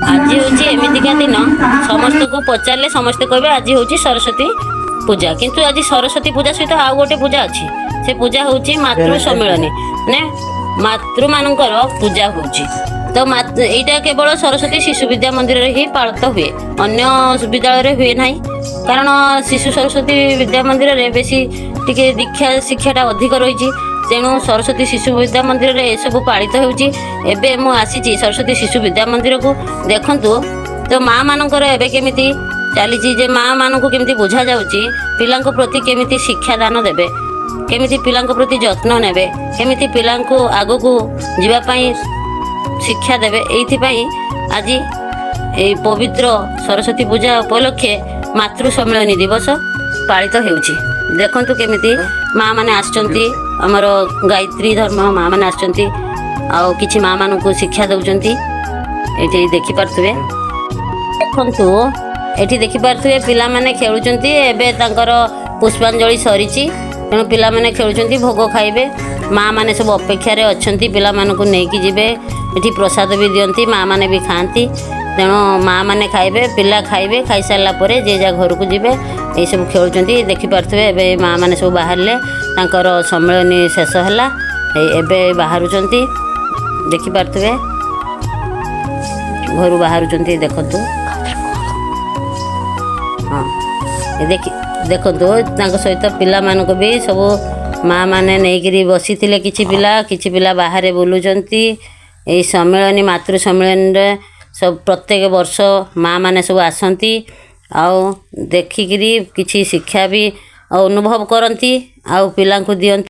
आज हूँ एमतीका दिन समस्त को पचारे समस्ते कहे आज हूँ सरस्वती पूजा किंतु आज सरस्वती पूजा सहित आउ गोटे पूजा अच्छी से पूजा हूँ मातृ सम्मेलन माने मातृ मानकर पूजा हूँ तो यहाँ केवल सरस्वती शिशु विद्या मंदिर ही पालित हुए अन्य विद्यालय हुए ना कारण शिशु सरस्वती विद्या मंदिर में बेसी टिके दीक्षा शिक्षाटा अधिक रही तेणु सरस्वती शिशु विद्या मंदिर में सब पालित होबे मु आसी सरस्वती शिशु विद्या मंदिर को देखु तो माँ मानकर एवं केमी चली माँ मान को केमी बुझा जाऊँगी पिला प्रति केमी शिक्षा दान देवे केमी पिला प्रति जत्न नेबे केमी पिला आग को जीवाई शिक्षा देवे ये आज ये पवित्र सरस्वती पूजा उपलक्षे मातृ सम्मेलन दिवस पालित होउछि देखंतु केमिति माँ माने आछंती हमर गायत्री धर्म माँ माने आछंती आ किछि माँ मान को शिक्षा दउचंती एठी देखि पारथुवे देखंतु एठी देखि पारथुवे पिला माने खेलुचंती एबे तांकर पुष्पांजलि सरीची तेणु पिला माने खेलुचंती भोग खाइबे माँ माने सब अपेक्षा रे अछंती पिला मान को नेकी जिबे एठी प्रसाद भी दियंती माँ माने भी खाती तेणु माँ मैंने खाइबे पिला खाइबे खाई सारा पर जे जा घर को जीवे ये सब खेलुंट देखिपे एवं माँ मैंने सब बाहर सम्मेलन शेष है बाहर देखिपे घर बाहर देखु हाँ देखु सहित पिला मानक भी सब माँ मैंने नहीं बसी किछि पिला बाहर बुलूंट यही सम्मेलन मातृ सम्मेलन सब प्रत्येक वर्ष माँ मैंने सब आसती आउ देखिकी किसी शिक्षा भी अनुभव करती आउ पिला दियंती।